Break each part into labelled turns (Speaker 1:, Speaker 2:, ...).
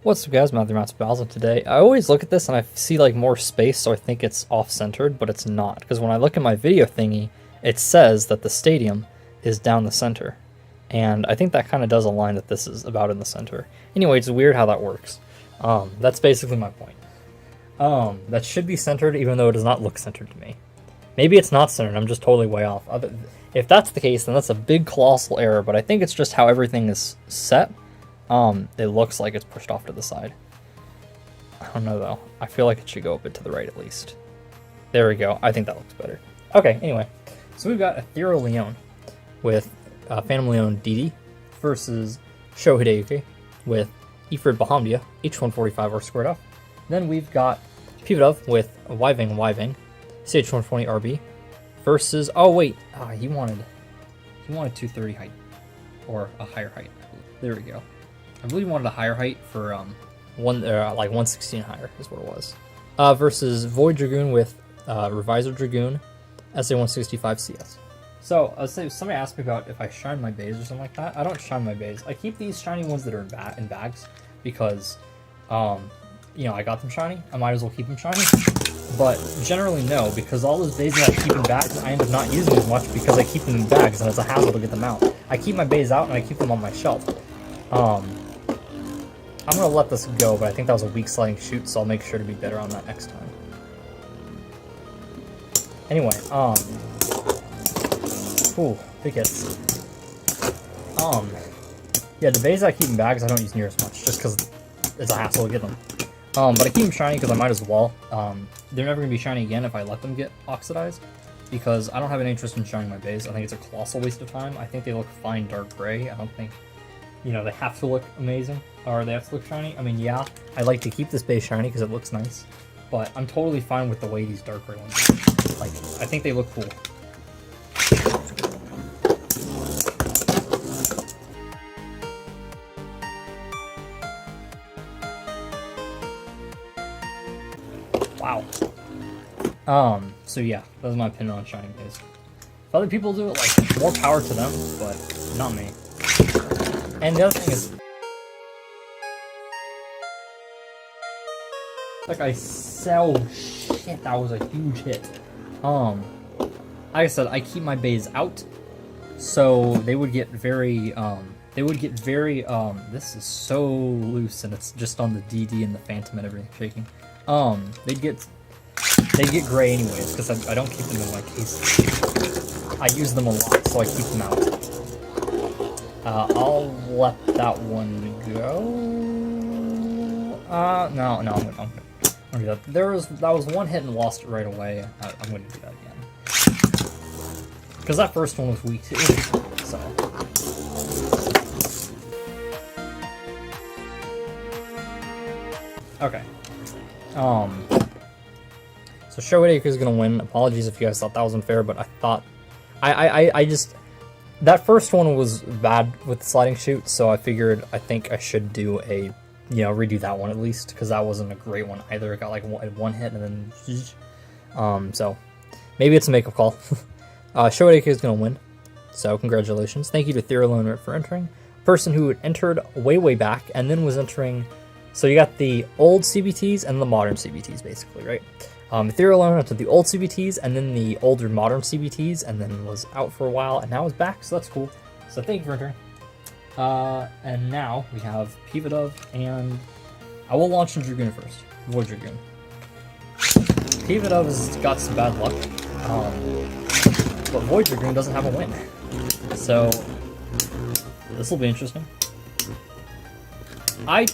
Speaker 1: What's up guys, Matthew Bowser today. I always look at this and I see like more space, so I think it's off-centered, but it's not. Because when I look at my video thingy, it says that the stadium is down the center. And I think that kind of does align that this is about in the center. Anyway, it's weird how that works. That's basically my point. That should be centered even though it does not look centered to me. Maybe it's not centered, I'm just totally way off. If that's the case, then that's a big colossal error, but I think it's just how everything is set. It looks like it's pushed off to the side. I don't know though. I feel like it should go a bit to the right at least. There we go. I think that looks better. Okay, anyway. So we've got Ethereal Leone with Phantom Leone DD versus Sho Hideyuki with Ifrit Bahamdia, H145 or squared off. Then we've got Pivadove with Wyving CH120 RB versus, oh wait, he wanted 230 height or a higher height. There we go. I really wanted a higher height for like 116 higher is what it was. Versus Void Dragooon with Revisor Dragooon SA165 CS. So somebody asked me about if I shine my bays or something like that. I don't shine my bays. I keep these shiny ones that are in bags because you know, I got them shiny. I might as well keep them shiny. But generally no, because all those bays that I keep in bags, I end up not using as much because I keep them in bags and it's a hassle to get them out. I keep my bays out and I keep them on my shelf. I'm gonna let this go, but I think that was a weak sliding shoot, so I'll make sure to be better on that next time. Anyway, ooh, big hits. Yeah, the bays I keep in bags I don't use near as much, just because it's a hassle to get them. But I keep them shiny because I might as well. They're never gonna be shiny again if I let them get oxidized, because I don't have any interest in shining my bays. I think it's a colossal waste of time. I think they look fine dark gray. I don't think, you know, they have to look amazing, or they have to look shiny. I mean, yeah, I like to keep this base shiny because it looks nice, but I'm totally fine with the way these dark gray ones look. Like, I think they look cool. Wow. So yeah, that's my opinion on shining base. If other people do it, like, more power to them, but not me. And the other thing is, like I sell shit, that was a huge hit. Like I said, I keep my bays out, so they would get very, this is so loose and it's just on the DD and the Phantom and everything shaking. They'd get gray anyways, because I don't keep them in my case. I use them a lot, so I keep them out. I'll let that one go. No, I'm gonna do that. That was one hit and lost it right away. I'm gonna do that again. Because that first one was weak too, so. Okay. So Sho Hideyuki is gonna win. Apologies if you guys thought that was unfair, but I thought I just, that first one was bad with the sliding shoot, so I figured I think I should do a, you know, redo that one at least, because that wasn't a great one either. It got like one hit and then so maybe it's a makeup call. Sho Hideyuki is gonna win, so congratulations. Thank you to Ethereal for entering. Person who entered way back and then was entering. So you got the old CBTs and the modern CBTs, basically, right? Ethereal entered the old CBTs and then the older modern CBTs, and then was out for a while, and now is back, so that's cool. So thank you for entering. And now we have Pivadove, and I will launch in Dragooon first. Void Dragooon. Pivadove has got some bad luck, but Void Dragooon doesn't have a win. So this will be interesting. I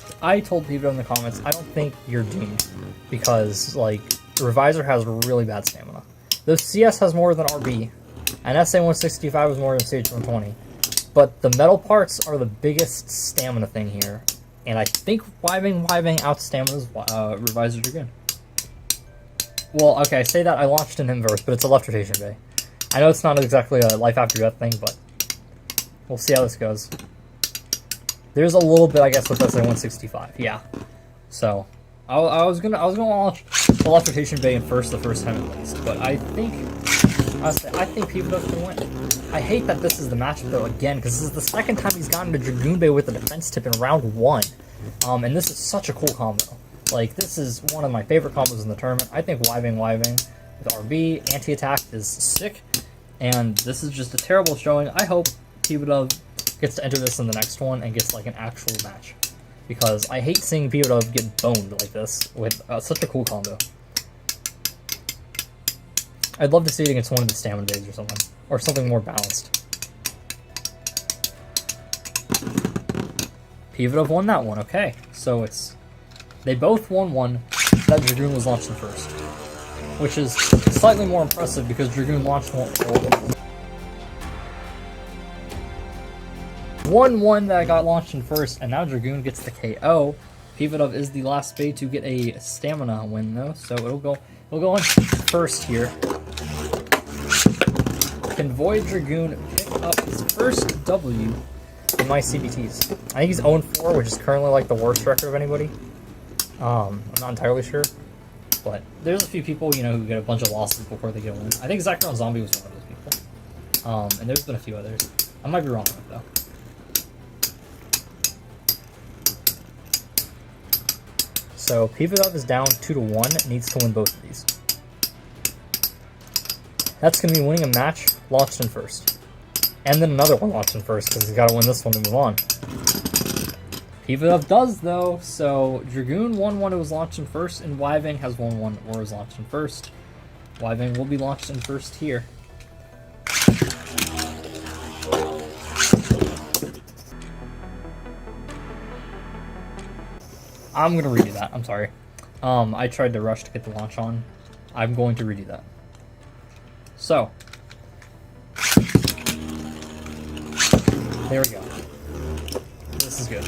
Speaker 1: told Pivadove in the comments, I don't think you're doomed, because, like, Revisor has really bad stamina. The CS has more than RB, and SA165 has more than CH120, but the metal parts are the biggest stamina thing here, and I think Wyving out-staminas Revisor Dragooon. Well, okay, I say that, I launched an inverse, but it's a left rotation bay. I know it's not exactly a life after death thing, but we'll see how this goes. There's a little bit, I guess, with SA165, yeah. So, I was gonna launch the left rotation bay in the first time at least, but I think Pivadove can win. I hate that this is the matchup though again, because this is the second time he's gotten to Dragooon Bay with a defense tip in round 1. And this is such a cool combo. Like, this is one of my favorite combos in the tournament. I think Wiving with RB, anti-attack is sick, and this is just a terrible showing. I hope Pivadove gets to enter this in the next one and gets, like, an actual match, because I hate seeing Pivadove get boned like this with such a cool combo. I'd love to see it against one of the stamina days or something more balanced. Pivadove won that one, okay. So they both won one. That Dragooon was launched in first, which is slightly more impressive because Dragooon launched one that got launched in first, and now Dragooon gets the KO. Pivadove is the last spade to get a stamina win though, so it'll go on first here. Can Void Dragooon pick up his first W in my CBTs? I think he's 0-4, which is currently like the worst record of anybody. I'm not entirely sure, but there's a few people, you know, who get a bunch of losses before they get a win. I think Zacron Zombie was one of those people. And there's been a few others. I might be wrong on it though. So Pivadove is down 2-1, needs to win both of these. That's going to be winning a match launched in first. And then another one launched in first, because he's got to win this one to move on. Pivadove does, though, so Dragooon won one, it was launched in first, and Wiving has won one, or is launched in first. Wiving will be launched in first here. I'm going to redo that, I'm sorry. I tried to rush to get the launch on. I'm going to redo that. So, there we go. This is good.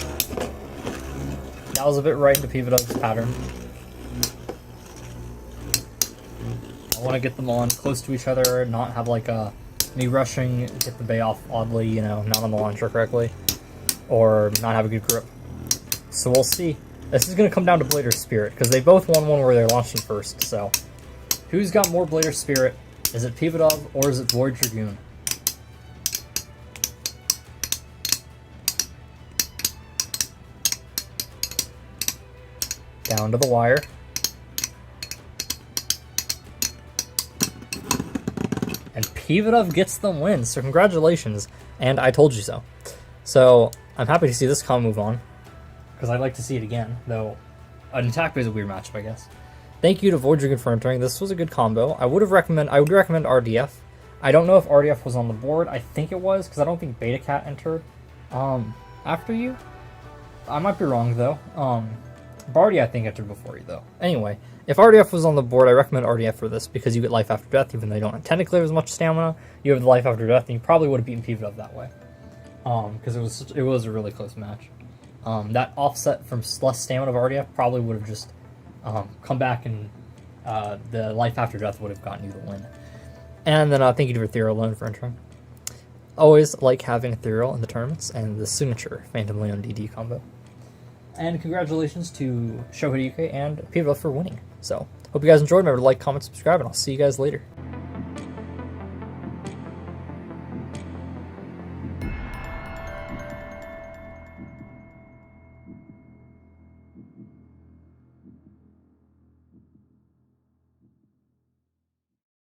Speaker 1: That was a bit right into Pivadove's pattern. I want to get them on close to each other, not have like me rushing, get the bay off oddly, you know, not on the launcher correctly, or not have a good grip. So we'll see. This is going to come down to Blader Spirit, because they both won one where they're launching first, so who's got more Blader Spirit? Is it Pivadove or is it Void Dragooon? Down to the wire. And Pivadove gets the win, so congratulations, and I told you so. So, I'm happy to see this combo move on, because I'd like to see it again, though an attack is a weird matchup, I guess. Thank you to Void Dragooon for entering. This was a good combo. I would recommend RDF. I don't know if RDF was on the board. I think it was, because I don't think Beta Cat entered after you. I might be wrong, though. Barty, I think, entered before you, though. Anyway, if RDF was on the board, I recommend RDF for this, because you get Life After Death, even though you don't technically have as much stamina. You have the Life After Death, and you probably would have beaten Pivadove that way. Because it was a really close match. That offset from less stamina of RDF probably would have just come back, and the Life After Death would have gotten you the win. And then thank you to Ethereal Leone for entering. Always like having Ethereal in the tournaments, and the signature Phantom Leone DD combo. And congratulations to Hideyuki and Pivadove for winning. So, hope you guys enjoyed. Remember to like, comment, subscribe, and I'll see you guys later.